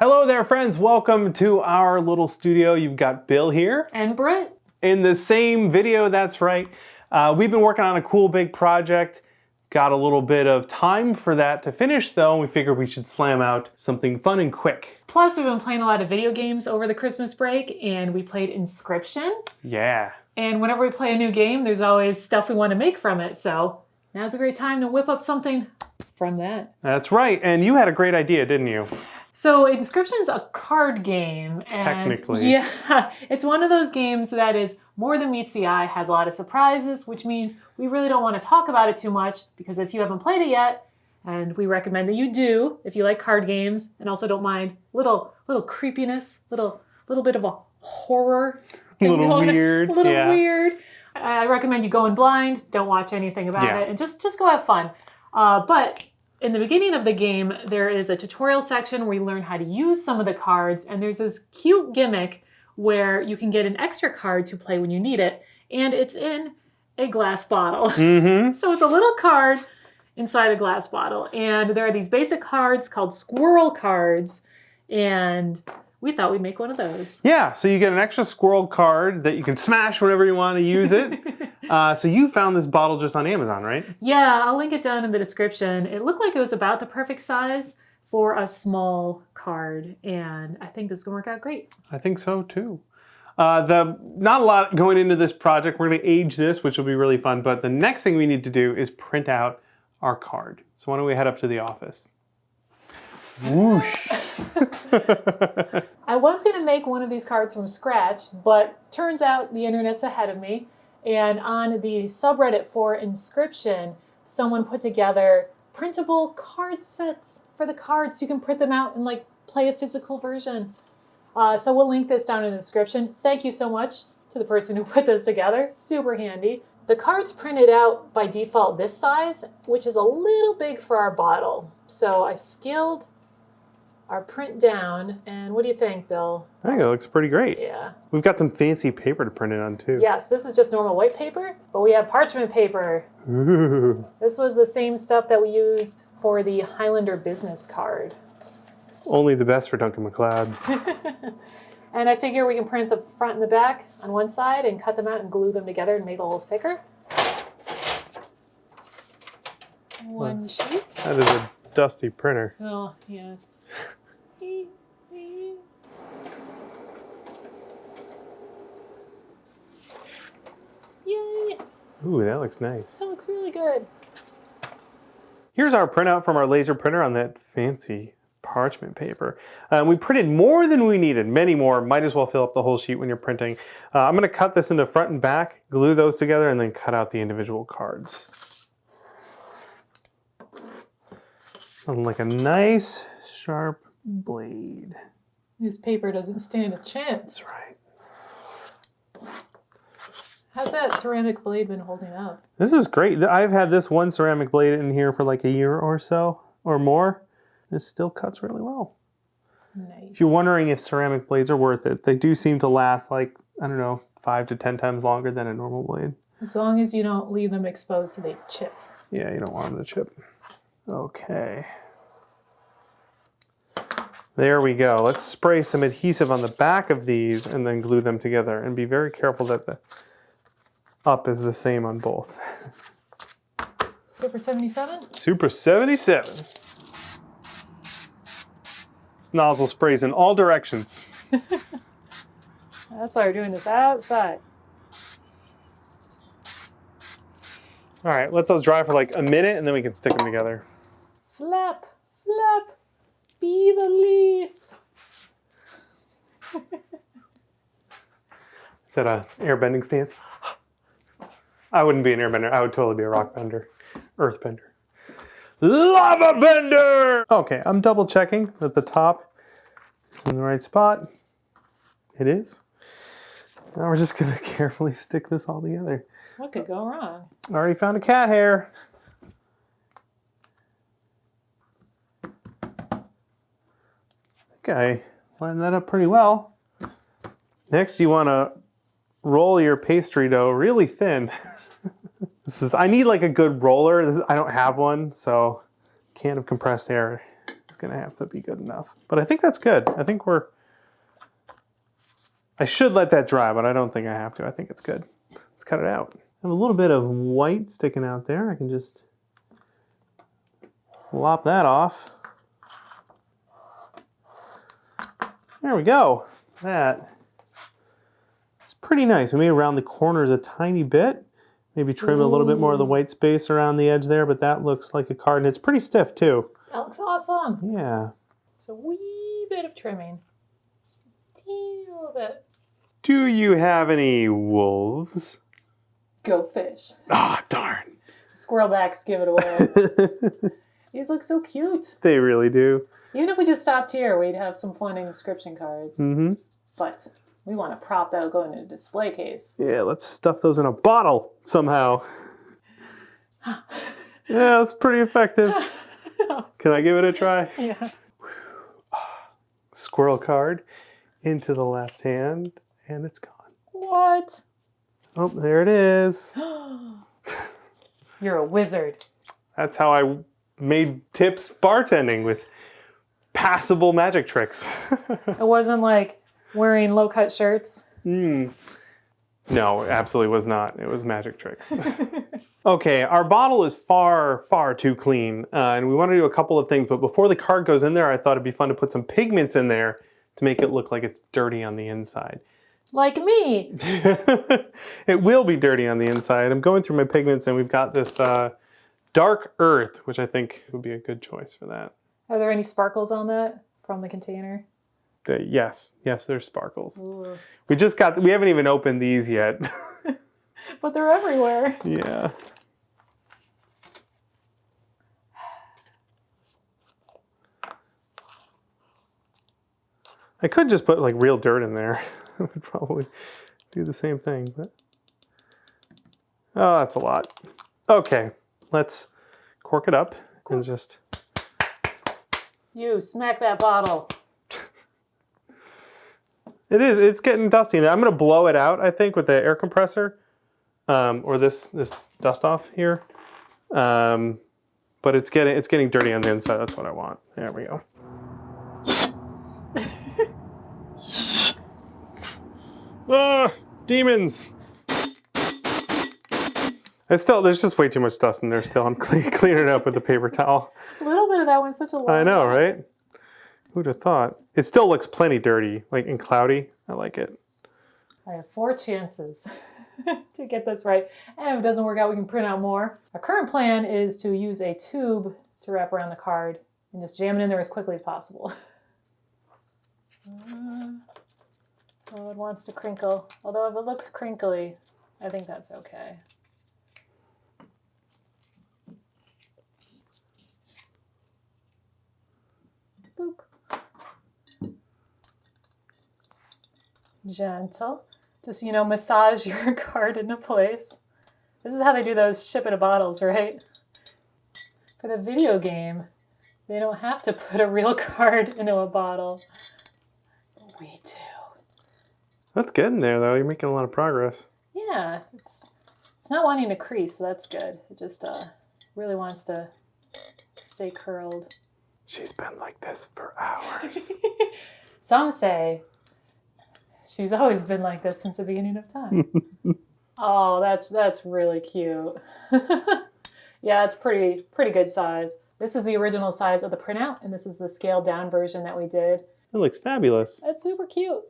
Hello there, friends. Welcome to our little studio. You've got Bill here. And Britt. In the same video, that's right. We've been working on a cool big project. Got a little bit of time for that to finish though, and we figured we should slam out something fun and quick. Plus, we've been playing a lot of video games over the Christmas break, and we played Inscryption. Yeah. And whenever we play a new game, there's always stuff we want to make from it, so now's a great time to whip up something from that. That's right, and you had a great idea, didn't you? So Inscryption's a card game. And technically. Yeah, it's one of those games that is more than meets the eye, has a lot of surprises, which means we really don't want to talk about it too much, because if you haven't played it yet, and we recommend that you do, if you like card games, and also don't mind little creepiness, little bit of a horror. A little weird. A little weird. I recommend you go in blind, don't watch anything about it, and just go have fun. But in the beginning of the game, there is a tutorial section where you learn how to use some of the cards, and there's this cute gimmick where you can get an extra card to play when you need it, and it's in a glass bottle. Mm-hmm. So it's a little card inside a glass bottle, and there are these basic cards called Squirrel cards, and we thought we'd make one of those. Yeah, so you get an extra Squirrel card that you can smash whenever you want to use it. So you found this bottle just on Amazon, right? Yeah, I'll link it down in the description. It looked like it was about the perfect size for a small card, and I think this is going to work out great. I think so too. Not a lot going into this project. We're going to age this, which will be really fun, but the next thing we need to do is print out our card. So why don't we head up to the office? Whoosh. I was going to make one of these cards from scratch, but turns out the internet's ahead of me. And on the subreddit for Inscryption, someone put together printable card sets for the cards so you can print them out and play a physical version. So we'll link this down in the description. Thank you so much to the person who put this together. Super handy. The card's printed out by default this size, which is a little big for our bottle. So I scaled our print down, and what do you think, Bill? I think it looks pretty great. Yeah. We've got some fancy paper to print it on too. Yes, this is just normal white paper, but we have parchment paper. Ooh. This was the same stuff that we used for the Highlander business card. Only the best for Duncan MacLeod. And I figure we can print the front and the back on one side and cut them out and glue them together and make it a little thicker. One sheet. That is a dusty printer. Oh, yeah, it's... Yay! Ooh, that looks nice. That looks really good. Here's our printout from our laser printer on that fancy parchment paper. We printed more than we needed, many more. Might as well fill up the whole sheet when you're printing. I'm going to cut this into front and back, glue those together, and then cut out the individual cards. Like a nice, sharp blade. This paper doesn't stand a chance. That's right. How's that ceramic blade been holding up? This is great. I've had this one ceramic blade in here for like a year or so, or more. It still cuts really well. Nice. If you're wondering if ceramic blades are worth it, they do seem to last like, I don't know, 5 to 10 times longer than a normal blade. As long as you don't leave them exposed so they chip. Yeah, you don't want them to chip. Okay. There we go. Let's spray some adhesive on the back of these and then glue them together. And be very careful that the up is the same on both. Super 77? Super 77. This nozzle sprays in all directions. That's why we're doing this outside. All right, let those dry for like a minute and then we can stick them together. Flap, flap, be the leaf. Is that an airbending stance? I wouldn't be an airbender. I would totally be a rock bender. Earth bender. Lava bender! Okay, I'm double checking that the top is in the right spot. It is. Now we're just gonna carefully stick this all together. What could go wrong? I already found a cat hair. I think I lined that up pretty well. Next, you wanna roll your pastry dough really thin. I need like a good roller. I don't have one, so can of compressed air is gonna have to be good enough. But I think that's good. I think I should let that dry, but I don't think I have to. I think it's good. Let's cut it out. I have a little bit of white sticking out there. I can just lop that off. There we go. That is pretty nice. We may round the corners a tiny bit. Maybe trim a little bit more of the white space around the edge there, but that looks like a card, and it's pretty stiff too. That looks awesome. Yeah. It's a wee bit of trimming. Just a teeny little bit. Do you have any wolves? Go fish. Ah, darn. Squirrelbacks give it away. These look so cute. They really do. Even if we just stopped here, we'd have some fun inscription cards. Mm-hmm. But we want a prop that'll go in a display case. Yeah, let's stuff those in a bottle somehow. Yeah, that's pretty effective. Can I give it a try? Yeah. Squirrel card into the left hand, and it's gone. What? Oh, there it is. You're a wizard. That's how I made tips bartending, with passable magic tricks. It wasn't like wearing low-cut shirts. No, it absolutely was not. It was magic tricks. Okay, our bottle is far, far too clean, and we want to do a couple of things, but before the card goes in there, I thought it'd be fun to put some pigments in there to make it look like it's dirty on the inside. Like me. It will be dirty on the inside. I'm going through my pigments, and we've got this dark earth, which I think would be a good choice for that. Are there any sparkles on that from the container? Yes, there's sparkles. Ooh. We haven't even opened these yet. But they're everywhere. Yeah. I could just put like real dirt in there. It would probably do the same thing, but oh, that's a lot. Okay, let's cork it up and just. You smack that bottle. It's getting dusty. I'm gonna blow it out, I think, with the air compressor, or this dust off here. But it's getting dirty on the inside. That's what I want. There we go. Ah, demons! There's just way too much dust in there still. I'm cleaning it up with the paper towel. A little bit of that went such a long I know, time. right? Who'd have thought? It still looks plenty dirty, like and cloudy. I like it. I have 4 chances to get this right. And if it doesn't work out, we can print out more. Our current plan is to use a tube to wrap around the card and just jam it in there as quickly as possible. Oh, it wants to crinkle. Although if it looks crinkly, I think that's okay. Boop. Gentle. Just, massage your card into place. This is how they do those ship-it-a-bottles, right? For the video game, they don't have to put a real card into a bottle. But we do. That's good in there, though. You're making a lot of progress. Yeah, it's not wanting to crease, so that's good. It just really wants to stay curled. She's been like this for hours. Some say she's always been like this since the beginning of time. Oh, that's really cute. Yeah, it's pretty good size. This is the original size of the printout, and this is the scaled down version that we did. It looks fabulous. It's super cute.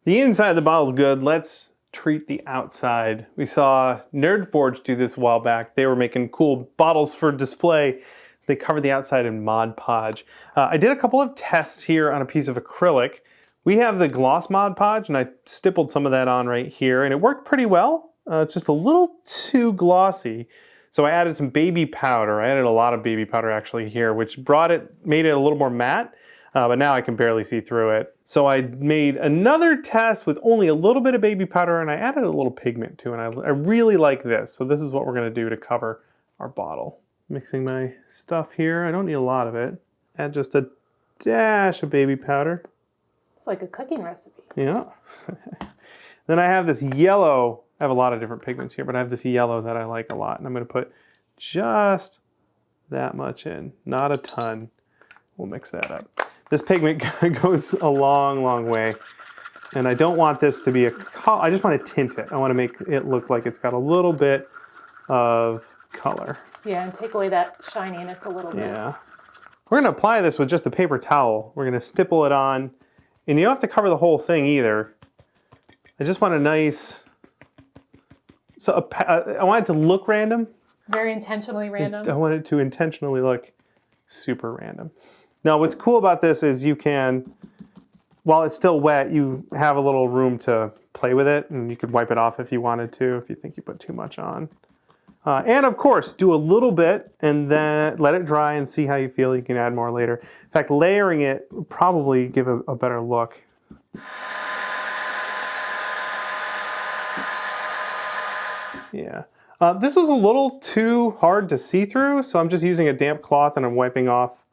The inside of the bottle's good. Let's treat the outside. We saw Nerdforge do this a while back. They were making cool bottles for display. So they covered the outside in Mod Podge. I did a couple of tests here on a piece of acrylic. We have the gloss Mod Podge, and I stippled some of that on right here, and it worked pretty well. It's just a little too glossy. So I added some baby powder. I added a lot of baby powder actually here, which made it a little more matte. But now I can barely see through it. So I made another test with only a little bit of baby powder, and I added a little pigment too, and I really like this. So this is what we're gonna do to cover our bottle. Mixing my stuff here. I don't need a lot of it. Add just a dash of baby powder. It's like a cooking recipe. Yeah. Then I have this yellow. I have a lot of different pigments here, but I have this yellow that I like a lot, and I'm gonna put just that much in, not a ton. We'll mix that up. This pigment goes a long, long way. And I don't want this to be I just want to tint it. I want to make it look like it's got a little bit of color. Yeah, and take away that shininess a little bit. Yeah. We're going to apply this with just a paper towel. We're going to stipple it on. And you don't have to cover the whole thing either. I just want a nice... So I want it to look random. Very intentionally random. I want it to intentionally look super random. Now, what's cool about this is you can, while it's still wet, you have a little room to play with it, and you could wipe it off if you wanted to, if you think you put too much on. And of course, do a little bit and then let it dry and see how you feel. You can add more later. In fact, layering it will probably give a better look. Yeah. This was a little too hard to see through, so I'm just using a damp cloth and I'm wiping off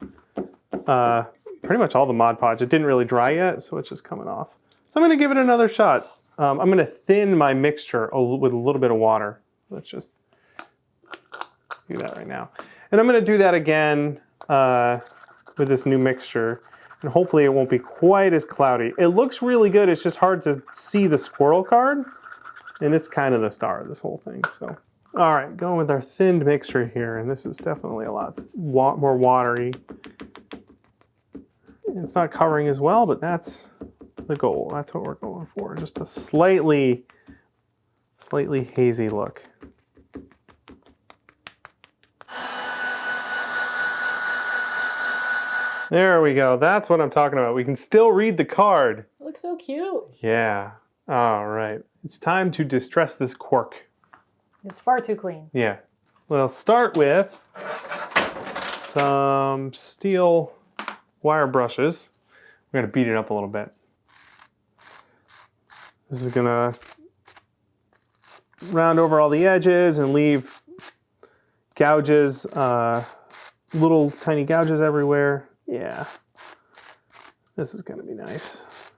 pretty much all the Mod Podge. It didn't really dry yet, so it's just coming off. So I'm going to give it another shot. I'm going to thin my mixture with a little bit of water. Let's just do that right now. And I'm going to do that again with this new mixture. And hopefully it won't be quite as cloudy. It looks really good. It's just hard to see the squirrel card. And it's kind of the star of this whole thing. So, all right, going with our thinned mixture here. And this is definitely a lot more watery. It's not covering as well, but that's the goal. That's what we're going for. Just a slightly hazy look. There we go. That's what I'm talking about. We can still read the card. It looks so cute. Yeah. All right. It's time to distress this cork. It's far too clean. Yeah. We'll start with some steel wire brushes. We're going to beat it up a little bit. This is going to round over all the edges and leave gouges, little tiny gouges everywhere. Yeah. This is going to be nice.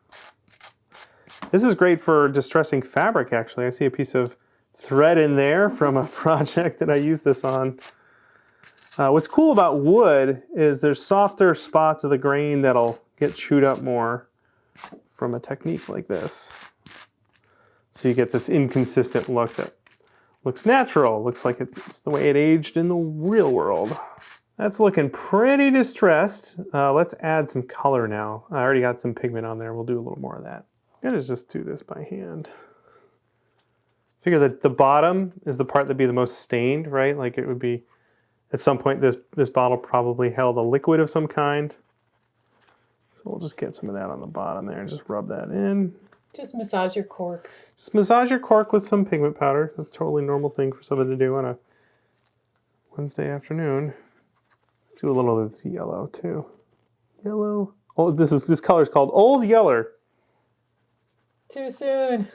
This is great for distressing fabric, actually. I see a piece of thread in there from a project that I used this on. What's cool about wood is there's softer spots of the grain that'll get chewed up more from a technique like this. So you get this inconsistent look that looks natural, looks like it's the way it aged in the real world. That's looking pretty distressed. Let's add some color now. I already got some pigment on there. We'll do a little more of that. I'm gonna just do this by hand. Figure that the bottom is the part that'd be the most stained, right? Like it would be, at some point this bottle probably held a liquid of some kind. So we'll just get some of that on the bottom there and just rub that in. Just massage your cork. Just massage your cork with some pigment powder. That's a totally normal thing for someone to do on a Wednesday afternoon. Let's do a little of this yellow too. Yellow. Oh, this color is called Old Yeller. Too soon.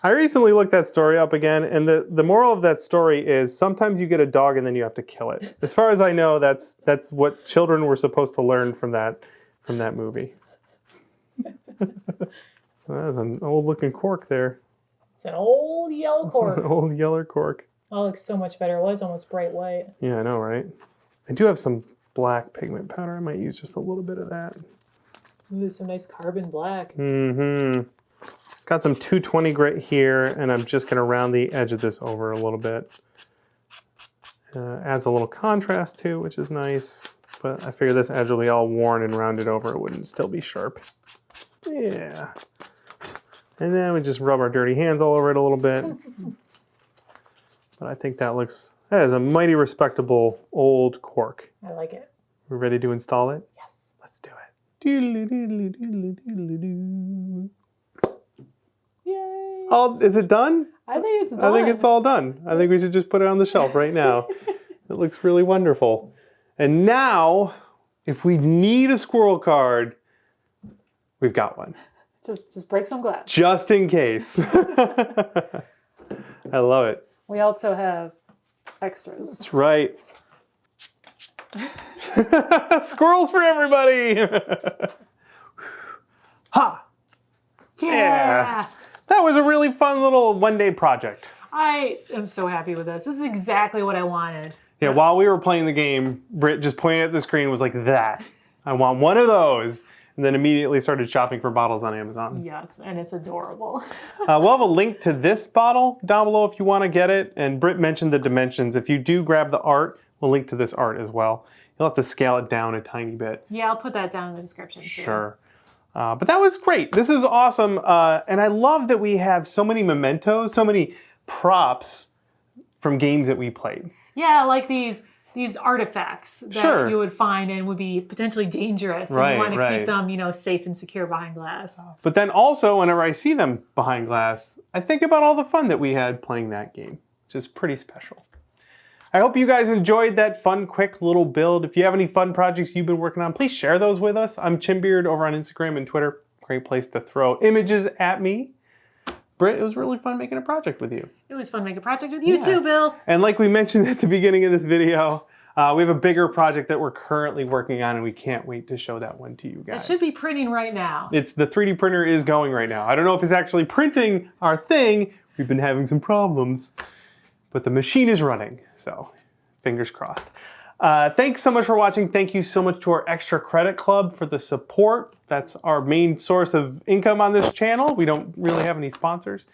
I recently looked that story up again, and the moral of that story is sometimes you get a dog and then you have to kill it. As far as I know, that's what children were supposed to learn from that movie. That's an old-looking cork there. It's an old yellow cork. Old yeller cork. Oh, it looks so much better. It was almost bright white. Yeah, I know, right? I do have some black pigment powder. I might use just a little bit of that. Ooh, some nice carbon black. Mm-hmm. Got some 220 grit here, and I'm just going to round the edge of this over a little bit. Adds a little contrast too, which is nice. But I figure this edge will be all worn and rounded over. It wouldn't still be sharp. Yeah. And then we just rub our dirty hands all over it a little bit. But I think that is a mighty respectable old cork. I like it. We're ready to install it? Yes. Let's do it. Doodly doodly doodly doodly doo. Yay. Oh, is it done? I think it's done. I think it's all done. I think we should just put it on the shelf right now. It looks really wonderful. And now, if we need a squirrel card, we've got one. Just break some glass. Just in case. I love it. We also have extras. That's right. Squirrels for everybody. Ha! Yeah. That was a really fun little one-day project. I am so happy with this. This is exactly what I wanted. Yeah, while we were playing the game, Britt just pointed at the screen and was like, that. I want one of those. And then immediately started shopping for bottles on Amazon. Yes, and it's adorable. We'll have a link to this bottle down below if you want to get it. And Britt mentioned the dimensions. If you do grab the art, we'll link to this art as well. You'll have to scale it down a tiny bit. Yeah, I'll put that down in the description too. Sure. But that was great. This is awesome. And I love that we have so many mementos, so many props from games that we played. Yeah, like these artifacts that Sure. you would find and would be potentially dangerous. Right, and you want to right. keep them, you know, safe and secure behind glass. But then also, whenever I see them behind glass, I think about all the fun that we had playing that game, which is pretty special. I hope you guys enjoyed that fun, quick little build. If you have any fun projects you've been working on, please share those with us. I'm Chimbeard over on Instagram and Twitter. Great place to throw images at me. Britt, it was really fun making a project with you. It was fun making a project with you too, Bill. And like we mentioned at the beginning of this video, we have a bigger project that we're currently working on, and we can't wait to show that one to you guys. It should be printing right now. The 3D printer is going right now. I don't know if it's actually printing our thing. We've been having some problems, but the machine is running, so fingers crossed. Thanks so much for watching. Thank you so much to our Extra Credit Club for the support. That's our main source of income on this channel. We don't really have any sponsors.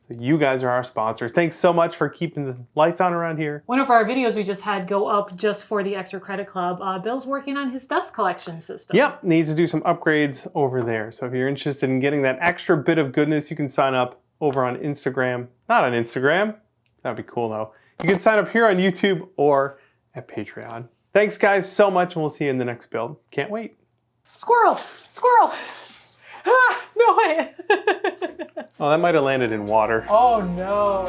So you guys are our sponsors. Thanks so much for keeping the lights on around here. One of our videos we just had go up just for the Extra Credit Club. Bill's working on his dust collection system. Yep, needs to do some upgrades over there. So if you're interested in getting that extra bit of goodness, you can sign up over on Instagram. Not on Instagram. That'd be cool though. You can sign up here on YouTube or at Patreon. Thanks guys so much, and we'll see you in the next build. Can't wait. Squirrel! Squirrel! Ah, no way! Oh, that might have landed in water. Oh no.